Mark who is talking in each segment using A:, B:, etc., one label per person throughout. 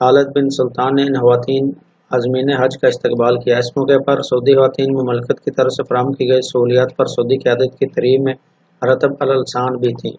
A: خالد بن سلطان نے ان خواتین عازمین حج کا استقبال کیا۔ اس موقع پر سعودی خواتین مملکت کی طرف سے فراہم کی گئی سہولیات پر سعودی قیادت کی تقریب میں رتب السان بھی تھیں۔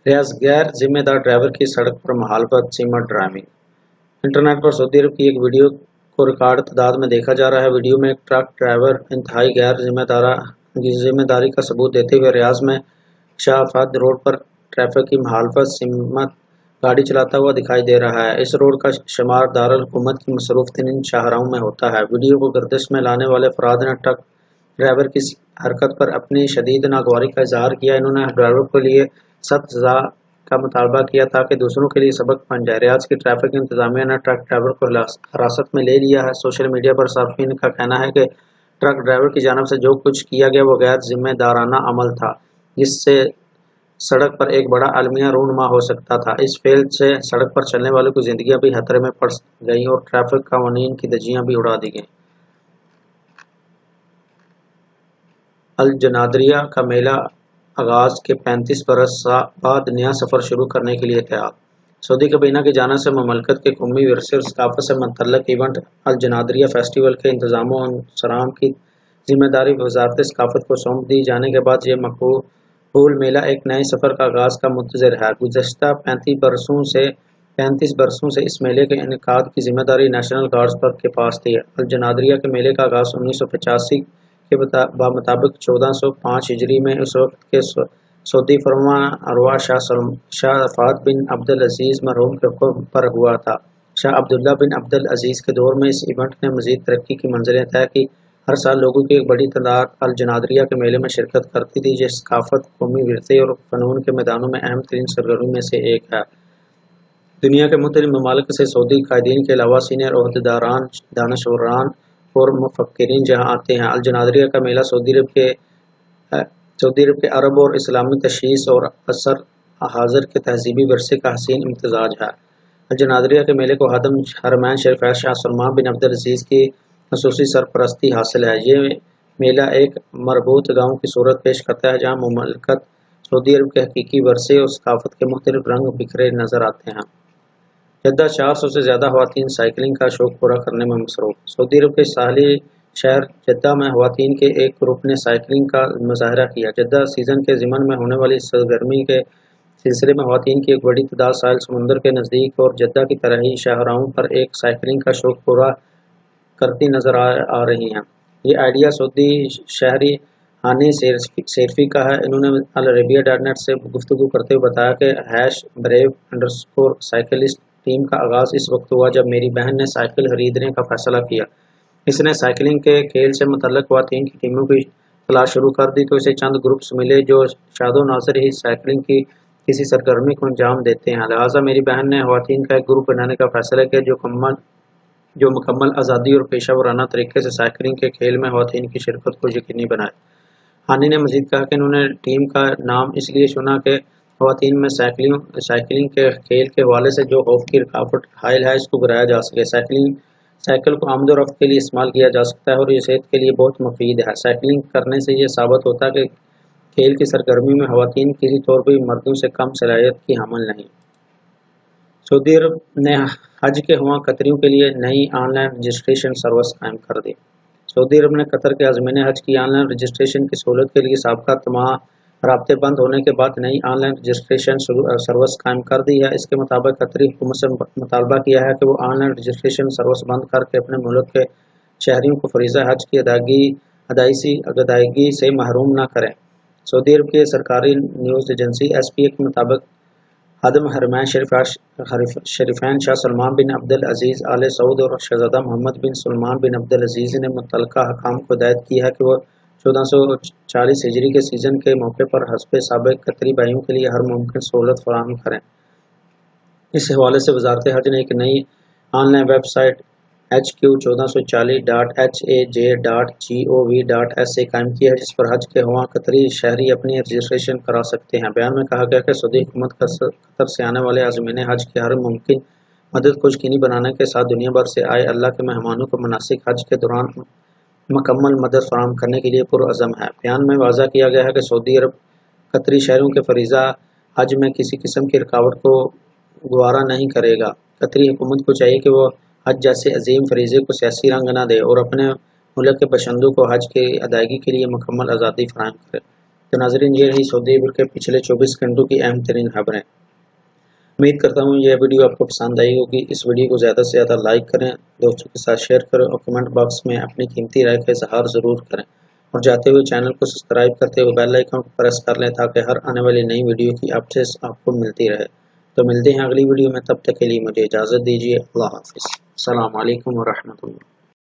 A: ریاض غیر ذمہ دار ڈرائیور کی سڑک پر مخالفت سیمٹ ڈرائیونگ۔ انٹرنیٹ پر سعودی عرب کی ایک ویڈیو کو ریکارڈ تعداد میں دیکھا جا رہا ہے۔ ویڈیو میں ایک ٹرک ڈرائیور انتہائی غیر ذمہ داری کا ثبوت دیتے ہوئے ریاض میں شاہ فہد روڈ پر ٹریفک کی مخالفت سمت گاڑی چلاتا ہوا دکھائی دے رہا ہے۔ اس روڈ کا شمار دارالحکومت کی مصروف ترین شاہراہوں میں ہوتا ہے۔ ویڈیو کو گردش میں لانے والے افراد نے ٹرک ڈرائیور کی حرکت پر اپنی شدید ناگواری کا اظہار کیا۔ انہوں نے ڈرائیور کے لیے سخت سزا کا مطالبہ کیا تاکہ دوسروں کے لیے سبق بن جائے۔ ریاض کی ٹریفک انتظامیہ نے ٹرک ڈرائیور کو حراست میں لے لیا ہے۔ سوشل میڈیا پر صارفین کا کہنا ہے کہ ٹرک ڈرائیور کی جانب سے جو کچھ کیا گیا وہ غیر ذمہ دارانہ عمل تھا، جس سے سڑک پر ایک بڑا المیہ رونما ہو سکتا تھا۔ اس فعل سے سڑک پر چلنے والوں کی زندگیاں بھی خطرے میں پڑ گئیں اور ٹریفک قوانین کی دھجیاں بھی اڑا دی گئیں۔ الجنادریہ کا میلہ آغاز کے 35 برس بعد نیا سفر شروع کرنے کے لیے تیار۔ سعودی کابینہ کی جانب سے مملکت کے قومی ورثے اور ثقافت سے متعلق ایونٹ الجنادریہ فیسٹیول کے انتظام و انصرام کی ذمہ داری وزارت ثقافت کو سونپ دی جانے کے بعد یہ مقبول میلہ ایک نئے سفر کا آغاز کا منتظر ہے۔ گزشتہ 35 برسوں سے اس میلے کے انعقاد کی ذمہ داری نیشنل گارڈز کے پاس تھی۔ الجنادریہ کے میلے کا آغاز 1985 کے مطابق 1405 ہجری میں اس وقت کے سعودی فرمان روا شاہ فہد بن عبد العزیز مرحوم کے حکم پر ہوا تھا۔ شاہ عبداللہ بن عبد العزیز کے دور میں اس ایونٹ نے مزید ترقی کی منزلیں طے کی۔ ہر سال لوگوں کی ایک بڑی تعداد الجنادریہ کے میلے میں شرکت کرتی تھی، جو ثقافت، قومی ورثے اور فنون کے میدانوں میں اہم ترین سرگرمیوں میں سے ایک ہے۔ دنیا کے مختلف ممالک سے سعودی قائدین کے علاوہ سینئر عہدیداران، دانشوران اور مفکرین جہاں آتے ہیں۔ الجنادریہ کا میلہ سعودی عرب کے عرب اور اسلامی تشخیص اور عصر حاضر کے تہذیبی ورثے کا حسین امتزاج ہے۔ الجنادریہ کے میلے کو خادم حرمین شریفین شاہ سلمان بن عبد العزیز کی خصوصی سرپرستی حاصل ہے۔ یہ میلہ ایک مربوط گاؤں کی صورت پیش کرتا ہے جہاں مملکت سعودی عرب کے حقیقی ورثے اور ثقافت کے مختلف رنگ بکھرے نظر آتے ہیں۔ جدہ 400 سے زیادہ خواتین سائیکلنگ کا شوق پورا کرنے میں مصروف۔ سعودی عرب کے ساحلی شہر جدہ میں خواتین کے ایک گروپ نے سائیکلنگ کا مظاہرہ کیا۔ جدہ سیزن کے ضمن میں ہونے والی سرگرمی کے سلسلے میں خواتین کی ایک بڑی تعداد ساحل سمندر کے نزدیک اور جدہ کی طرح ہی شاہراہوں پر ایک سائیکلنگ کا شوق پورا کرتی نظر آ رہی ہیں۔ یہ آئیڈیا سعودی شہری ہانی سیرفی کا ہے۔ انہوں نے العربیہ.net سے گفتگو کرتے ہوئے بتایا کہ #brave_cyclist ٹیم کا آغاز اس وقت ہوا جب میری بہن نے سائیکل خریدنے کا فیصلہ کیا۔ اس نے سائیکلنگ کے کھیل سے متعلق خواتین کی ٹیموں کی تلاش شروع کر دی تو اسے چند گروپس ملے جو شاد و ناظر ہی سائیکلنگ کی کسی سرگرمی کو انجام دیتے ہیں۔ لہٰذا میری بہن نے خواتین کا ایک گروپ بنانے کا فیصلہ کیا جو مکمل آزادی اور پیشہ ورانہ طریقے سے سائیکلنگ کے کھیل میں خواتین کی شرکت کو یقینی بنائے۔ ہانی نے مزید کہا کہ انہوں نے ٹیم کا نام اس لیے چنا کہ خواتین میں سائیکلنگ کے کھیل کے حوالے سے جو خوف کی رکاوٹ حائل ہے اس کو گرایا جا سکے۔ سائیکل کو آمد و رفت کے لیے استعمال کیا جا سکتا ہے اور یہ صحت کے لیے بہت مفید ہے۔ سائیکلنگ کرنے سے یہ ثابت ہوتا ہے کہ کھیل کی سرگرمی میں خواتین کسی طور پر مردوں سے کم صلاحیت کی حامل نہیں۔ سعودی عرب نے حج کے خواہاں قطریوں کے لیے نئی آن لائن رجسٹریشن سروس قائم کر دی۔ سعودی عرب نے قطر کے عازمین حج کی آن لائن رجسٹریشن کی سہولت کے لیے سابقہ تمام رابطے بند ہونے کے بعد نئی آن لائن رجسٹریشن سروس قائم کر دی ہے۔ اس کے مطابق قطری حکومت سے مطالبہ کیا ہے کہ وہ آن لائن رجسٹریشن سروس بند کر کے اپنے ملک کے شہریوں کو فریضہ حج کی ادائیگی سے محروم نہ کریں۔ سعودی عرب کے سرکاری نیوز ایجنسی SPA کے مطابق خادم حرمین شریفین شاہ سلمان بن عبد العزیز آل سعود اور شہزادہ محمد بن سلمان بن عبد العزیز نے متعلقہ حکام کو ہدایت کی ہے کہ وہ 1440 ہجری کے سیزن کے موقع پر حسب سابق قطری بھائیوں کے لیے ہر ممکن سہولت فراہم کریں۔ اس حوالے سے وزارت حج نے ایک نئی on line web site HQ1440.haj.gov.sa قائم کی ہے جس پر حج کے خواہاں قطری شہری اپنی رجسٹریشن کرا سکتے ہیں۔ بیان میں کہا گیا کہ سعودی حکومت قطر سے آنے والے عازمین حج کی ہر ممکن مدد کو یقینی بنانے کے ساتھ دنیا بھر سے آئے اللہ کے مہمانوں کو مناسک حج کے دوران مکمل مدد فراہم کرنے کے لیے پرعزم ہے۔ بیان میں واضح کیا گیا ہے کہ سعودی عرب قطری شہریوں کے فریضہ حج میں کسی قسم کی رکاوٹ کو گوارا نہیں کرے گا۔ قطری حکومت کو چاہیے کہ وہ حج جیسے عظیم فریضے کو سیاسی رنگ نہ دے اور اپنے ملک کے باشندوں کو حج کی ادائیگی کے لیے مکمل آزادی فراہم کرے۔ تو ناظرین، یہ رہی سعودی عرب کے پچھلے 24 گھنٹوں کی اہم ترین خبریں۔ امید کرتا ہوں یہ ویڈیو آپ کو پسند آئی ہوگی۔ اس ویڈیو کو زیادہ سے زیادہ لائک کریں، دوستوں کے ساتھ شیئر کریں اور کمنٹ باکس میں اپنی قیمتی رائے کا اظہار ضرور کریں، اور جاتے ہوئے چینل کو سبسکرائب کرتے ہوئے بیل آئیکن کو پریس کر لیں تاکہ ہر آنے والی نئی ویڈیو کی اپڈیٹس آپ کو ملتی رہے۔ تو ملتے ہیں اگلی ویڈیو میں، تب تک کے لیے مجھے اجازت دیجیے۔ اللہ حافظ۔ السلام علیکم ورحمۃ اللہ۔